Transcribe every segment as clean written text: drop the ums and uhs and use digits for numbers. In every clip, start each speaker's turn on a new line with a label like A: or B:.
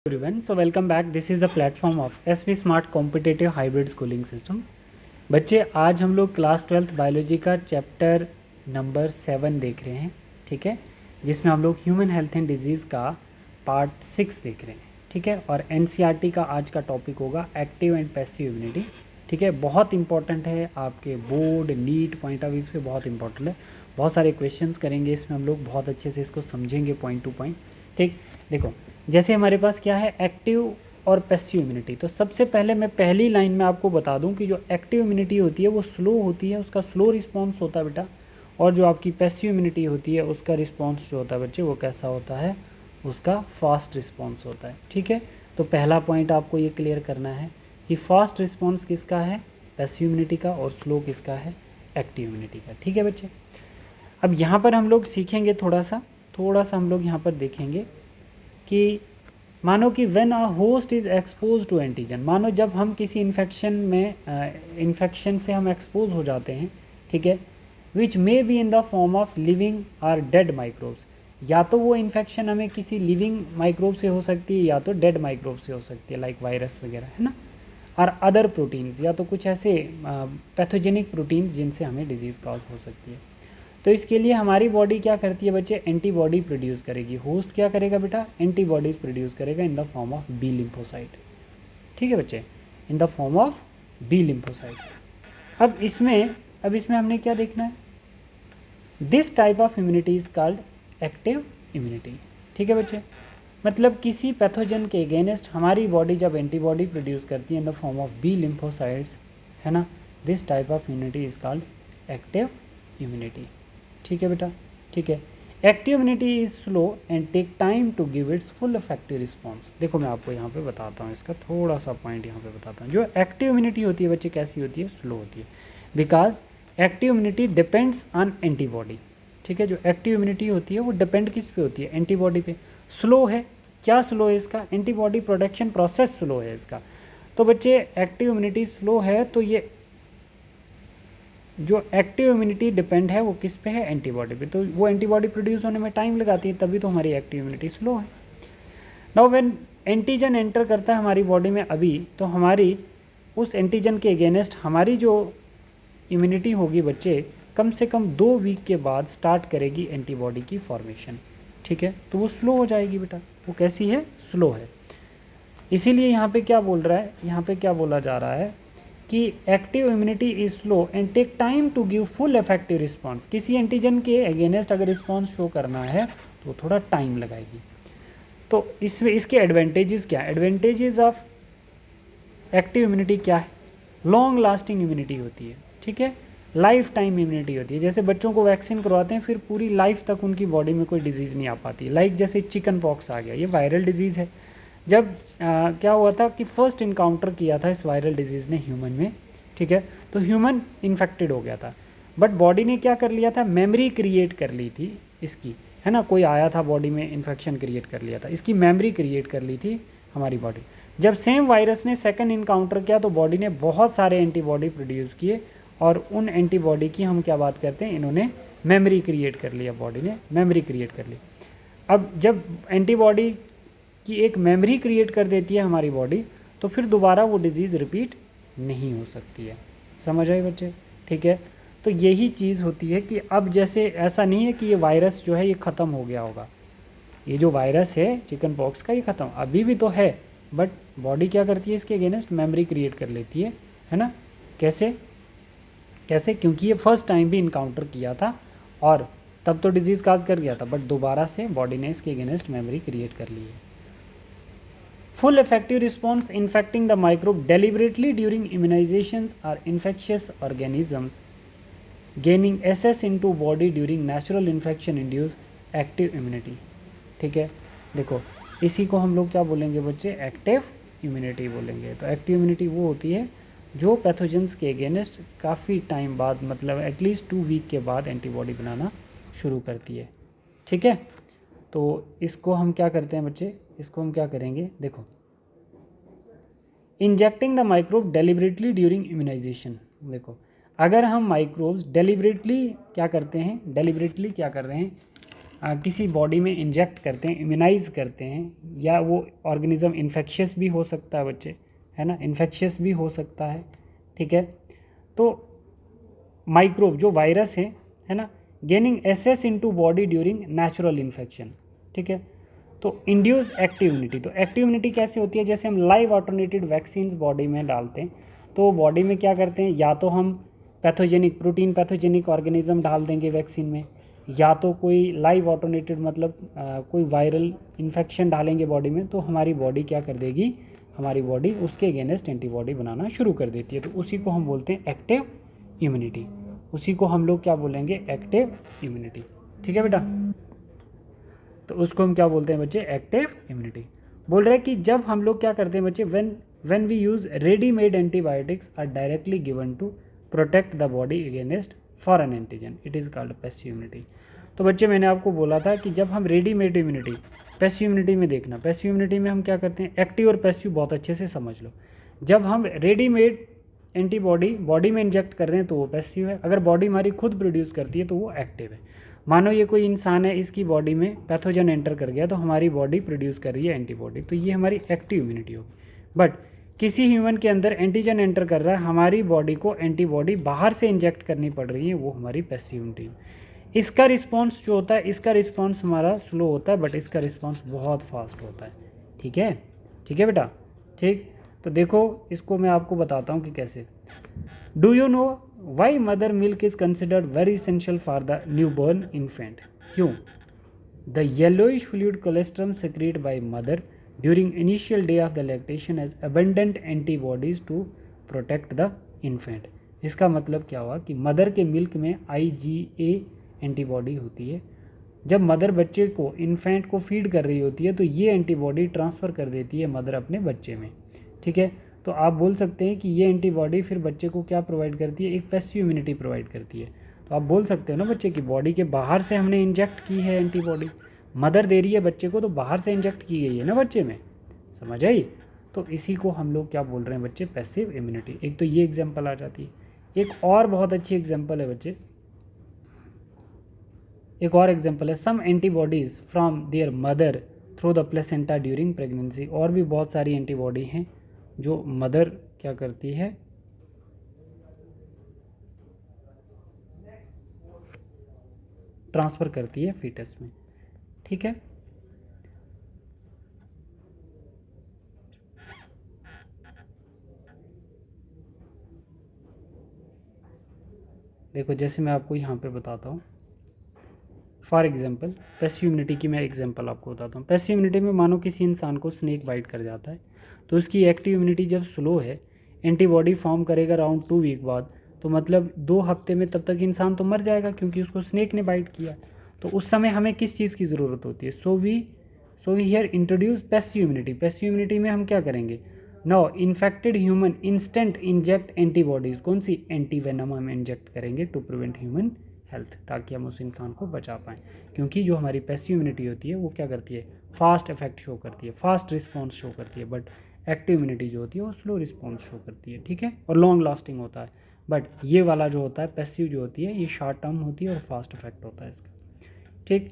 A: Everyone, so welcome back. This is the platform of SV Smart Competitive Hybrid Schooling System. बच्चे आज हम लोग class 12th biology का chapter number 7 देख रहे हैं, ठीक है, जिसमें हम लोग ह्यूमन हेल्थ एंड डिजीज़ का पार्ट 6 देख रहे हैं, ठीक है। और एनसीईआरटी का आज का टॉपिक होगा एक्टिव एंड पैसिव इम्यूनिटी, ठीक है। बहुत इंपॉर्टेंट है, आपके board NEET point of view से बहुत इंपॉर्टेंट है। बहुत सारे क्वेश्चंस करेंगे इसमें, हम लोग बहुत अच्छे से इसको समझेंगे पॉइंट टू पॉइंट, ठीक। देखो, जैसे हमारे पास क्या है, एक्टिव और पैसिव इम्यूनिटी। तो सबसे पहले मैं पहली लाइन में आपको बता दूं कि जो एक्टिव इम्यूनिटी होती है वो स्लो होती है, उसका स्लो रिस्पॉन्स होता है बेटा। और जो आपकी पैसिव इम्यूनिटी होती है उसका रिस्पॉन्स जो होता है बच्चे वो कैसा होता है, उसका फास्ट रिस्पॉन्स होता है, ठीक है। तो पहला पॉइंट आपको ये क्लियर करना है कि फास्ट रिस्पॉन्स किसका है, पैसिव इम्यूनिटी का, और स्लो किसका है, एक्टिव इम्यूनिटी का, ठीक है बच्चे। अब यहाँ पर हम लोग सीखेंगे थोड़ा सा हम लोग यहाँ पर देखेंगे कि मानो कि when a host is expose to antigen, मानो जब हम किसी इन्फेक्शन से हम एक्सपोज हो जाते हैं, ठीक है, which may be in the form of living और डेड माइक्रोब्स। या तो वो इन्फेक्शन हमें किसी लिविंग माइक्रोब से हो सकती है या तो डेड माइक्रोब से हो सकती है, लाइक वायरस वगैरह, है ना। और अदर प्रोटीन्स, या तो कुछ ऐसे पैथोजेनिक प्रोटीन्स जिनसे हमें डिजीज़ कॉज हो सकती है। तो इसके लिए हमारी बॉडी क्या करती है बच्चे, एंटीबॉडी प्रोड्यूस करेगी। होस्ट क्या करेगा बेटा, एंटीबॉडीज प्रोड्यूस करेगा in the form of B lymphocyte, ठीक है बच्चे, in the form of B lymphocyte. अब इसमें हमने क्या देखना है, this type of immunity is called active immunity, ठीक है बच्चे। मतलब किसी पैथोजन के अगेंस्ट हमारी बॉडी जब एंटीबॉडी प्रोड्यूस करती है in the form of B lymphocytes, है ना, this type of immunity is called active immunity, ठीक है बेटा, ठीक है। Active immunity is slow and take time to give its full effective response. देखो मैं आपको यहाँ पे बताता हूँ, इसका थोड़ा सा पॉइंट यहाँ पे बताता हूँ। जो एक्टिव इम्यूनिटी होती है बच्चे कैसी होती है, स्लो होती है, because active immunity depends on antibody, ठीक है। जो एक्टिव इम्यूनिटी होती है वो डिपेंड किस पे होती है, एंटीबॉडी पे। स्लो है, क्या स्लो है इसका, एंटीबॉडी प्रोडक्शन प्रोसेस स्लो है इसका। तो बच्चे एक्टिव इम्यूनिटी स्लो है, तो ये जो एक्टिव इम्यूनिटी डिपेंड है वो किस पे है, एंटीबॉडी पे। तो वो एंटीबॉडी प्रोड्यूस होने में टाइम लगाती है, तभी तो हमारी एक्टिव इम्यूनिटी स्लो है। नाउ व्हेन एंटीजन एंटर करता है हमारी बॉडी में अभी, तो हमारी उस एंटीजन के अगेंस्ट हमारी जो इम्यूनिटी होगी बच्चे, कम से कम 2 वीक के बाद स्टार्ट करेगी एंटीबॉडी की फॉर्मेशन, ठीक है। तो वो स्लो हो जाएगी बेटा, वो कैसी है, स्लो है। इसीलिए यहाँ पे क्या बोल रहा है, यहाँ पे क्या बोला जा रहा है कि active immunity is slow and take time to give full effective response. किसी एंटीजन के अगेंस्ट अगर रिस्पॉन्स शो करना है तो थोड़ा टाइम लगाएगी। तो इसमें इसके एडवांटेजेस क्या है, एडवांटेजेस ऑफ एक्टिव इम्यूनिटी क्या है, लॉन्ग लास्टिंग इम्यूनिटी होती है, ठीक है, लाइफ टाइम इम्यूनिटी होती है। जैसे बच्चों को वैक्सीन करवाते हैं, फिर पूरी लाइफ तक उनकी बॉडी में कोई डिजीज़ नहीं आ पाती, लाइक जैसे चिकन पॉक्स आ गया, ये वायरल डिजीज़ है। जब क्या हुआ था कि फर्स्ट इनकाउंटर किया था इस वायरल डिजीज़ ने ह्यूमन में, ठीक है, तो ह्यूमन इन्फेक्टेड हो गया था, बट बॉडी ने क्या कर लिया था, मेमोरी क्रिएट कर ली थी इसकी, है ना। कोई आया था बॉडी में, इन्फेक्शन क्रिएट कर लिया था, इसकी मेमोरी क्रिएट कर ली थी हमारी बॉडी। जब सेम वायरस ने सेकंड इनकाउंटर किया तो बॉडी ने बहुत सारे एंटीबॉडी प्रोड्यूस किए, और उन एंटीबॉडी की हम क्या बात करते हैं, इन्होंने मेमोरी क्रिएट कर लिया, बॉडी ने मेमोरी क्रिएट कर ली। अब जब एंटीबॉडी की एक मेमोरी क्रिएट कर देती है हमारी बॉडी, तो फिर दोबारा वो डिज़ीज़ रिपीट नहीं हो सकती है। समझ आए बच्चे, ठीक है। तो यही चीज़ होती है कि अब जैसे ऐसा नहीं है कि ये वायरस जो है ये ख़त्म हो गया होगा, ये जो वायरस है चिकन पॉक्स का ये ख़त्म अभी भी तो है, बट बॉडी क्या करती है, इसके अगेंस्ट मेमोरी क्रिएट कर लेती है ना। कैसे, क्योंकि ये फर्स्ट टाइम भी इनकाउंटर किया था और तब तो डिजीज़ काज कर गया था, बट दोबारा से बॉडी ने इसके अगेंस्ट मेमोरी क्रिएट कर ली है। Full effective response infecting the microbe deliberately during immunizations or infectious organisms gaining access into body during natural infection induce active immunity, ठीक है। देखो इसी को हम लोग क्या बोलेंगे बच्चे, एक्टिव इम्यूनिटी बोलेंगे। तो एक्टिव इम्यूनिटी वो होती है जो पैथोजेंस के अगेंस्ट काफ़ी टाइम बाद, मतलब एटलीस्ट 2 वीक के बाद एंटीबॉडी बनाना शुरू करती है, ठीक है। तो इसको हम क्या करते हैं बच्चे, इसको हम क्या करेंगे, देखो, injecting the microbe deliberately during immunization. देखो अगर हम माइक्रोब्स डेलिबरेटली क्या करते हैं, डेलिबरेटली क्या कर रहे हैं, किसी बॉडी में इंजेक्ट करते हैं, इम्यूनाइज करते हैं, या वो ऑर्गेनिज्म इन्फेक्शियस भी हो सकता है बच्चे, है ना, इन्फेक्शियस भी हो सकता है, ठीक है। तो माइक्रोब जो वायरस है ना, gaining access into body during natural infection, ठीक है। तो इंड्यूस एक्टिव इम्यूनिटी, तो एक्टिव इम्यूनिटी कैसे होती है, जैसे हम लाइव ऑटोनेटेड वैक्सीन्स बॉडी में डालते हैं, तो बॉडी में क्या करते हैं, या तो हम पैथोजेनिक प्रोटीन पैथोजेनिक ऑर्गेनिज्म डाल देंगे वैक्सीन में, या तो कोई लाइव ऑटोनेटेड मतलब कोई वायरल इन्फेक्शन डालेंगे बॉडी में, तो हमारी बॉडी क्या कर देगी, हमारी बॉडी उसके अगेंस्ट एंटीबॉडी बनाना शुरू कर देती है। तो उसी को हम बोलते हैं एक्टिव इम्यूनिटी, उसी को हम लोग क्या बोलेंगे, एक्टिव इम्यूनिटी, ठीक है बेटा। तो उसको हम क्या बोलते हैं बच्चे, एक्टिव इम्यूनिटी। बोल रहे हैं कि जब हम लोग क्या करते हैं बच्चे, when we use readymade antibiotics are directly given to protect the body against foreign antigen, it is called passive immunity. तो बच्चे मैंने आपको बोला था कि जब हम रेडीमेड इम्यूनिटी, पैसिव इम्यूनिटी में देखना, पैसिव इम्यूनिटी में हम क्या करते हैं, एक्टिव और पैसिव बहुत अच्छे से समझ लो। जब हम रेडीमेड एंटीबॉडी बॉडी में इंजेक्ट कर रहे हैं तो वो पैसिव है, अगर बॉडी हमारी खुद प्रोड्यूस करती है तो वो एक्टिव है। मानो ये कोई इंसान है, इसकी बॉडी में पैथोजन एंटर कर गया तो हमारी बॉडी प्रोड्यूस कर रही है एंटीबॉडी, तो ये हमारी एक्टिव इम्यूनिटी होगी। बट किसी ह्यूमन के अंदर एंटीजन एंटर कर रहा है, हमारी बॉडी को एंटीबॉडी बाहर से इंजेक्ट करनी पड़ रही है, वो हमारी पैसिव इम्यूनिटी। इसका रिस्पॉन्स जो होता है, इसका रिस्पॉन्स हमारा स्लो होता है, बट इसका रिस्पॉन्स बहुत फास्ट होता है, ठीक है, ठीक है बेटा, ठीक। तो देखो इसको मैं आपको बताता हूँ कि कैसे। Do you know why mother milk is considered very essential for the newborn infant, क्यों? The yellowish fluid colostrum secrete by mother during initial day of the lactation has abundant antibodies to protect the infant। इसका मतलब क्या हुआ कि mother के milk में IgA antibody होती है। जब मदर बच्चे को, इन्फेंट को फीड कर रही होती है तो ये एंटीबॉडी ट्रांसफ़र कर देती है मदर अपने बच्चे में, ठीक है। तो आप बोल सकते हैं कि ये एंटीबॉडी फिर बच्चे को क्या प्रोवाइड करती है, एक पैसिव इम्यूनिटी प्रोवाइड करती है। तो आप बोल सकते हो ना बच्चे की बॉडी के बाहर से हमने इंजेक्ट की है एंटीबॉडी, मदर दे रही है बच्चे को तो बाहर से इंजेक्ट की गई है ना बच्चे में, समझ आई। तो इसी को हम लोग क्या बोल रहे हैं बच्चे, पैसिव इम्यूनिटी। एक तो ये एग्जांपल आ जाती है। एक और बहुत अच्छी एग्जांपल है बच्चे, एक और एग्जांपल है some antibodies from their mother through the placenta during pregnancy. और भी बहुत सारी एंटीबॉडी हैं जो मदर क्या करती है, ट्रांसफ़र करती है फीटस में, ठीक है। देखो जैसे मैं आपको यहाँ पे बताता हूँ, फॉर एग्जांपल पैसिव इम्यूनिटी की मैं एग्जांपल आपको बताता हूँ। पैसिव इम्यूनिटी में मानो किसी इंसान को स्नेक बाइट कर जाता है, तो उसकी एक्टिव इम्यूनिटी जब स्लो है, एंटीबॉडी फॉर्म करेगा अराउंड 2 वीक बाद, तो मतलब 2 हफ्ते में तब तक इंसान तो मर जाएगा क्योंकि उसको स्नेक ने बाइट किया। तो उस समय हमें किस चीज़ की ज़रूरत होती है, so we here introduce passive immunity. Passive immunity में हम क्या करेंगे, now infected human instant inject antibodies, कौन सी, एंटीवेनम हम इंजेक्ट करेंगे टू प्रिवेंट ह्यूमन हेल्थ, ताकि हम उस इंसान को बचा पाएँ। क्योंकि जो हमारी पैसिव इम्यूनिटी होती है वो क्या करती है, फास्ट इफेक्ट शो करती है, फास्ट रिस्पॉन्स शो करती है, बट एक्टिव इम्यूनिटी जो होती है वो स्लो रिस्पॉन्स शो करती है, ठीक है, और लॉन्ग लास्टिंग होता है। बट ये वाला जो होता है पैसिव जो होती है ये शॉर्ट टर्म होती है और फास्ट इफेक्ट होता है इसका, ठीक।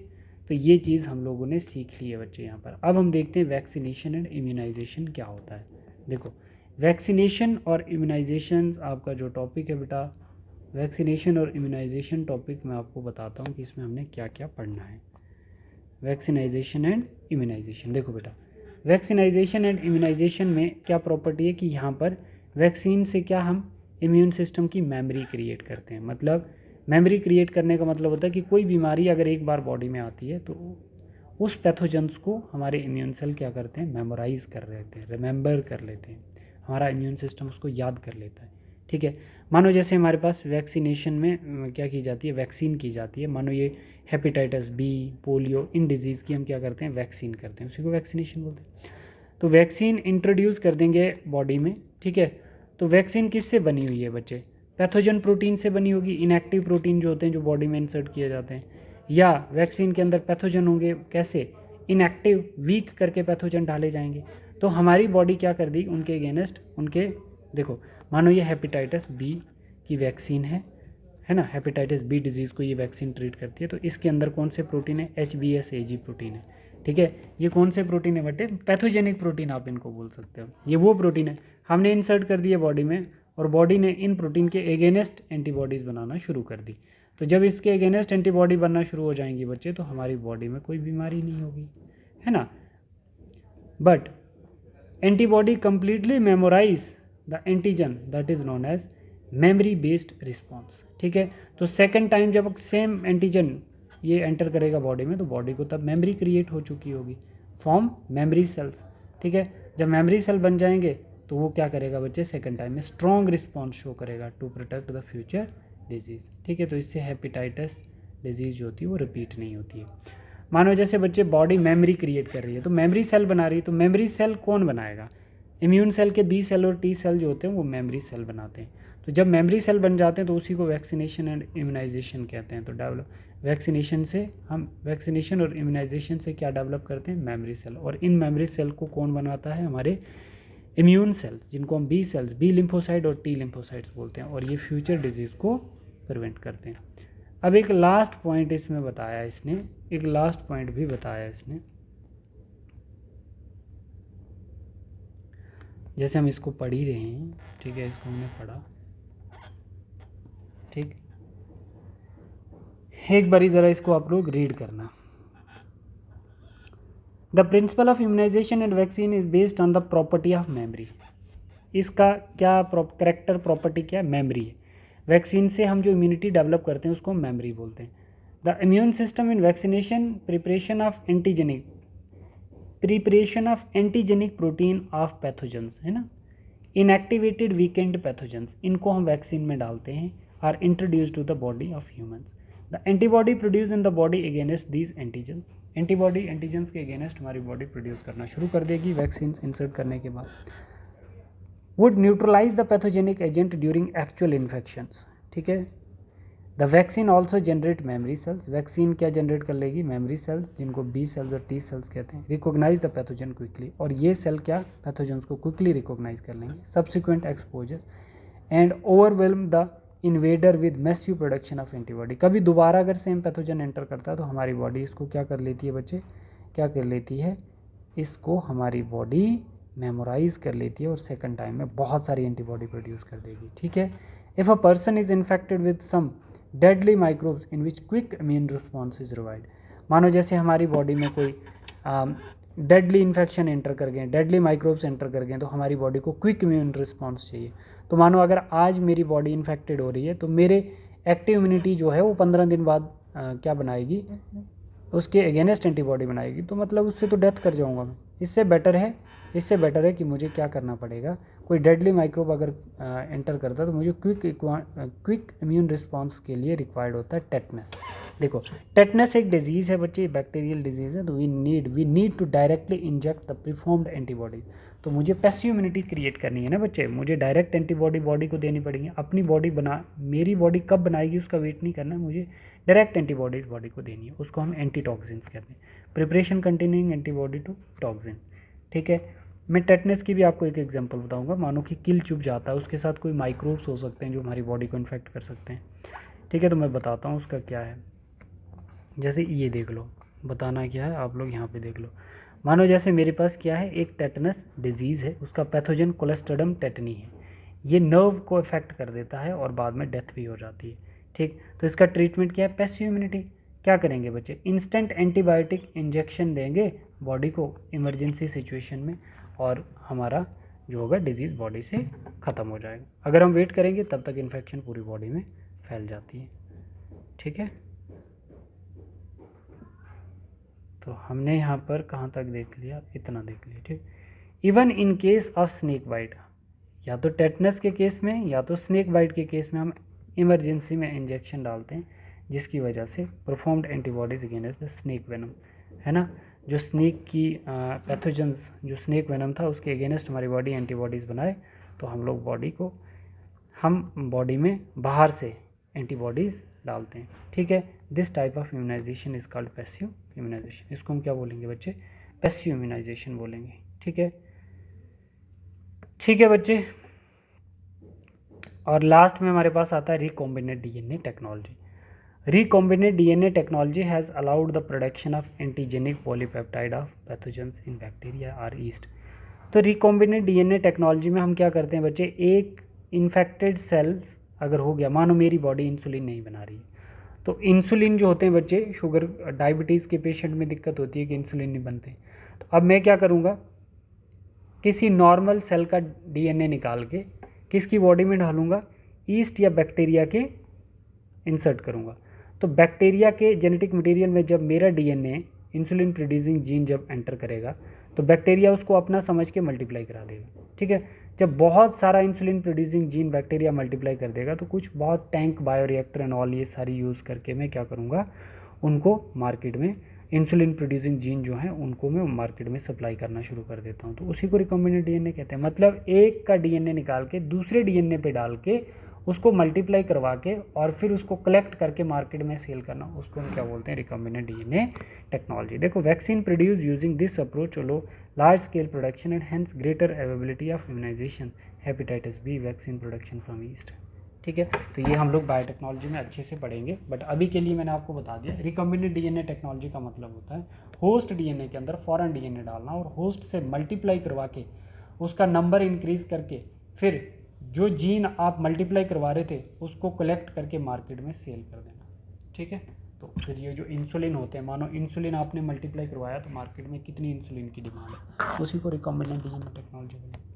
A: तो ये चीज़ हम लोगों ने सीख ली है बच्चे यहाँ पर। अब हम देखते हैं वैक्सीनेशन एंड इम्यूनाइजेशन क्या होता है। देखो वैक्सीनेशन और इम्यूनाइजेशन आपका जो टॉपिक है बेटा, वैक्सीनेशन और इम्यूनाइजेशन टॉपिक मैं आपको बताता हूँ कि इसमें हमने क्या क्या पढ़ना है। वैक्सीनाइजेशन एंड इम्यूनाइजेशन, देखो बेटा वैक्सीनाइजेशन एंड इम्यूनाइजेशन में क्या प्रॉपर्टी है कि यहाँ पर वैक्सीन से क्या हम इम्यून सिस्टम की मेमोरी क्रिएट करते हैं। मतलब मेमोरी क्रिएट करने का मतलब होता है कि कोई बीमारी अगर एक बार बॉडी में आती है तो उस पैथोजेंस को हमारे इम्यून सेल क्या करते हैं, मेमोराइज कर लेते हैं, रिमेंबर कर लेते हैं, हमारा इम्यून सिस्टम उसको याद कर लेता है, ठीक है। मानो जैसे हमारे पास वैक्सीनेशन में क्या की जाती है, वैक्सीन की जाती है। मानो ये हेपेटाइटिस बी, पोलियो, इन डिजीज़ की हम क्या करते हैं, वैक्सीन करते हैं, उसी को वैक्सीनेशन बोलते हैं। तो वैक्सीन इंट्रोड्यूस कर देंगे बॉडी में, ठीक है। तो वैक्सीन किससे बनी हुई है बच्चे, पैथोजन प्रोटीन से बनी होगी, इनएक्टिव प्रोटीन जो होते हैं जो बॉडी में इंसर्ट किए जाते हैं, या वैक्सीन के अंदर पैथोजन होंगे, कैसे, इनएक्टिव वीक करके पैथोजन डाले जाएंगे। तो हमारी बॉडी क्या कर दी उनके अगेंस्ट, उनके, देखो मानो ये हेपेटाइटिस बी की वैक्सीन है, है ना, हेपेटाइटिस बी डिजीज़ को ये वैक्सीन ट्रीट करती है। तो इसके अंदर कौन से प्रोटीन है, HBsAg प्रोटीन है, ठीक है। ये कौन से प्रोटीन है बेटे, पैथोजेनिक प्रोटीन आप इनको बोल सकते हो। ये वो प्रोटीन है हमने इंसर्ट कर दिया बॉडी में, और बॉडी ने इन प्रोटीन के एगेनेस्ट एंटीबॉडीज़ बनाना शुरू कर दी। तो जब इसके एगेनेस्ट एंटीबॉडी बनना शुरू हो जाएंगी बच्चे, तो हमारी बॉडी में कोई बीमारी नहीं होगी, है ना। But antibody completely memorize the antigen, that is known as memory based response, ठीक है। तो सेकेंड टाइम जब सेम एंटीजन ये एंटर करेगा बॉडी में, तो बॉडी को तब मेमोरी क्रिएट हो चुकी होगी, फॉर्म मेमोरी सेल्स, ठीक है। जब मेमोरी सेल बन जाएंगे तो वो क्या करेगा बच्चे, सेकेंड टाइम में स्ट्रॉन्ग रिस्पॉन्स शो करेगा to protect the future disease, ठीक है। तो इससे हेपेटाइटिस डिजीज़ जो होती है वो रिपीट नहीं होती है। मानो जैसे बच्चे बॉडी मेमोरी क्रिएट कर रही है, तो मेमोरी सेल बना रही है, तो मेमोरी सेल कौन बनाएगा, इम्यून सेल के बी सेल और टी सेल जो होते हैं वो मेमोरी सेल बनाते हैं। तो जब मेमोरी सेल बन जाते हैं तो उसी को वैक्सीनेशन एंड इम्यूनाइजेशन कहते हैं। तो डेवलप वैक्सीनेशन से हम वैक्सीनेशन और इम्यूनाइजेशन से क्या डेवलप करते हैं, मेमोरी सेल। और इन मेमोरी सेल को कौन बनाता है, हमारे इम्यून सेल्स, जिनको हम बी सेल्स, बी लिम्फोसाइट और टी लिम्फोसाइट्स बोलते हैं, और ये फ्यूचर डिजीज़ को प्रिवेंट करते हैं। अब एक लास्ट पॉइंट इसमें बताया इसने, एक लास्ट पॉइंट भी बताया इसने, जैसे हम इसको पढ़ ही रहे हैं, ठीक है, इसको हमने पढ़ा, ठीक। एक बारी ज़रा इसको आप लोग रीड करना। The principle of immunization and vaccine is based on the property of memory. इसका क्या करेक्टर प्रॉपर्टी क्या है, मेमोरी है। वैक्सीन से हम जो इम्यूनिटी डेवलप करते हैं उसको हम मेमोरी बोलते हैं। The immune system in vaccination preparation of antigenic protein of pathogens, है ना, इनएक्टिवेटेड वीकेंड पैथोजेंस, इनको हम वैक्सीन में डालते हैं, or introduce to the body of humans. The antibody produce in the body against these antigens, antibody antigens के अगेंस्ट हमारी बॉडी प्रोड्यूस करना शुरू कर देगी वैक्सीन इंसर्ट करने के बाद। Would neutralize the pathogenic agent during actual infections, ठीक है। The vaccine also generate memory cells, vaccine क्या जनरेट कर लेगी, मेमोरी सेल्स, जिनको बी सेल्स और टी सेल्स कहते हैं। रिकॉग्नाइज द पैथोजन क्विकली, और ये सेल क्या पैथोजन्स को क्विकली रिकॉग्नाइज कर लेंगे। Subsequent exposure and overwhelm the invader with massive production of antibody. कभी दोबारा अगर सेम पैथोजन एंटर करता है तो हमारी बॉडी इसको क्या कर लेती है बच्चे, क्या कर लेती है, इसको हमारी बॉडी मेमोराइज कर लेती है, और सेकंड टाइम में बहुत सारी एंटीबॉडी प्रोड्यूस कर देगी, ठीक है। If a person is infected with some deadly microbes in which quick immune response is required. मानो जैसे हमारी बॉडी में कोई डेडली इन्फेक्शन एंटर कर गए, डेडली माइक्रोब्स एंटर कर गए, तो हमारी बॉडी को क्विक इम्यून रिस्पॉन्स चाहिए। तो मानो अगर आज मेरी बॉडी इन्फेक्टेड हो रही है, तो मेरे एक्टिव इम्यूनिटी जो है वो 15 दिन बाद क्या बनाएगी, उसके अगेंस्ट एंटीबॉडी बनाएगी। तो मतलब उससे तो डेथ कर जाऊँगा मैं। इससे बेटर है कि मुझे क्या करना पड़ेगा, कोई डेडली माइक्रोब अगर एंटर करता है तो मुझे क्विक इम्यून रिस्पॉन्स के लिए रिक्वायर्ड होता है टेटनस। देखो टेटनस एक डिजीज़ है बच्चे, बैक्टीरियल डिजीज़ है, तो we need to directly inject the preformed antibody. तो मुझे पैसिव इम्यूनिटी क्रिएट करनी है ना बच्चे, मुझे डायरेक्ट एंटीबॉडी बॉडी को देनी पड़ेगी। अपनी बॉडी मेरी बॉडी कब बनाएगी उसका वेट नहीं करना, मुझे डायरेक्ट एंटीबॉडीज बॉडी को देनी है, उसको हम एंटीटॉक्सिन्स कहते हैं। Preparation containing antibody to toxin, ठीक है। मैं टेटनस की भी आपको एक एग्जांपल बताऊंगा। मानो कि किल चुभ जाता है, उसके साथ कोई माइक्रोब्स हो सकते हैं जो हमारी बॉडी को इन्फेक्ट कर सकते हैं, ठीक है। तो मैं बताता हूँ उसका क्या है। जैसे ये देख लो, बताना क्या है आप लोग यहाँ पे देख लो। मानो जैसे मेरे पास क्या है, एक टेटनस डिजीज़ है, उसका पैथोजन कोलेस्ट्रिडियम टेटनी है। ये नर्व को इफेक्ट कर देता है और बाद में डेथ भी हो जाती है, ठीक। तो इसका ट्रीटमेंट क्या है, पैसिव इम्यूनिटी। क्या करेंगे बच्चे, इंस्टेंट एंटीबायोटिक इंजेक्शन देंगे बॉडी को इमरजेंसी सिचुएशन में, और हमारा जो होगा डिजीज़ बॉडी से ख़त्म हो जाएगा। अगर हम वेट करेंगे तब तक इन्फेक्शन पूरी बॉडी में फैल जाती है, ठीक है। तो हमने यहाँ पर कहाँ तक देख लिया, इतना देख लिया, ठीक। Even in case of snake bite, या तो टेटनस के केस में या तो स्नेक बाइट के केस में हम इमरजेंसी में इंजेक्शन डालते हैं, जिसकी वजह से performed antibodies against the snake venom, है ना। जो स्नेक की पैथोजेंस, जो स्नेक वेनम था उसके अगेंस्ट हमारी बॉडी एंटीबॉडीज़ बनाए, तो हम लोग बॉडी में बाहर से एंटीबॉडीज़ डालते हैं, ठीक है। This type of immunization is called passive immunization. इसको हम क्या बोलेंगे बच्चे, पैसिव इम्यूनाइजेशन बोलेंगे, ठीक है। ठीक है बच्चे, और लास्ट में हमारे पास आता है recombinant DNA technology. Recombinant DNA technology has allowed the production of antigenic polypeptide of pathogens in bacteria और ईस्ट। तो रिकॉम्बिनेंट डीएनए टेक्नोलॉजी में हम क्या करते हैं बच्चे, एक इन्फेक्टेड सेल्स अगर हो गया, मानो मेरी बॉडी इंसुलिन नहीं बना रही है, तो इंसुलिन जो होते हैं बच्चे, शुगर डायबिटीज़ के पेशेंट में दिक्कत होती है कि इंसुलिन नहीं बनते, तो अब मैं क्या करूँगा, किसी नॉर्मल सेल का डीएनए निकाल के किसकी बॉडी में डालूंगा, ईस्ट या बैक्टीरिया के इंसर्ट करूँगा। तो बैक्टीरिया के जेनेटिक मटेरियल में जब मेरा डीएनए इंसुलिन प्रोड्यूसिंग जीन जब एंटर करेगा तो बैक्टीरिया उसको अपना समझ के मल्टीप्लाई करा देगा। ठीक है, जब बहुत सारा insulin producing gene bacteria multiply कर देगा तो कुछ बहुत टैंक बायोरिएक्टर एंड ऑल ये सारी यूज़ करके मैं क्या करूँगा, उनको मार्केट में इंसुलिन प्रोड्यूसिंग जीन जो हैं उनको मैं मार्केट में सप्लाई करना शुरू कर देता हूँ। तो उसी को रिकॉम्बिनेंट डीएनए कहते हैं। मतलब एक का डीएनए निकाल के दूसरे डीएनए पे डाल के उसको मल्टीप्लाई करवा के और फिर उसको कलेक्ट करके मार्केट में सेल करना, उसको हम क्या बोलते हैं, रिकॉम्बिनेंट डीएनए टेक्नोलॉजी। देखो, vaccine produce using this approach low large scale production and hence greater availability of immunization, hepatitis B vaccine production from yeast. ठीक है, तो ये हम लोग बायोटेक्नोलॉजी में अच्छे से पढ़ेंगे, बट अभी के लिए मैंने आपको बता दिया रिकॉम्बिनेंट डीएनए टेक्नोलॉजी का मतलब होता है होस्ट डीएनए के अंदर फॉरेन डीएनए डालना और होस्ट से मल्टीप्लाई करवा के उसका नंबर इंक्रीज करके फिर जो जीन आप मल्टीप्लाई करवा रहे थे उसको कलेक्ट करके मार्केट में सेल कर देना। ठीक है, तो फिर ये जो इंसुलिन होते हैं, मानो इंसुलिन आपने मल्टीप्लाई करवाया तो मार्केट में कितनी इंसुलिन की डिमांड है, उसी को रिकॉम्बिनेंट डीएनए टेक्नोलॉजी बोलते हैं।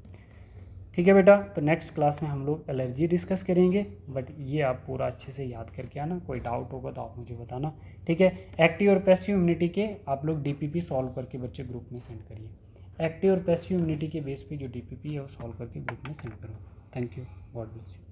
A: ठीक है बेटा, तो नेक्स्ट क्लास में हम लोग एलर्जी डिस्कस करेंगे, बट ये आप पूरा अच्छे से याद करके आना। कोई डाउट होगा तो आप मुझे बताना। ठीक है, एक्टिव और पैसिव इम्यूनिटी के आप लोग डीपीपी सॉल्व करके बच्चे ग्रुप में सेंड करिए। एक्टिव और पैसिव इम्यूनिटी के बेस पे जो डीपीपी है वो सॉल्व करके ग्रुप में सेंड करो। Thank you, God bless you.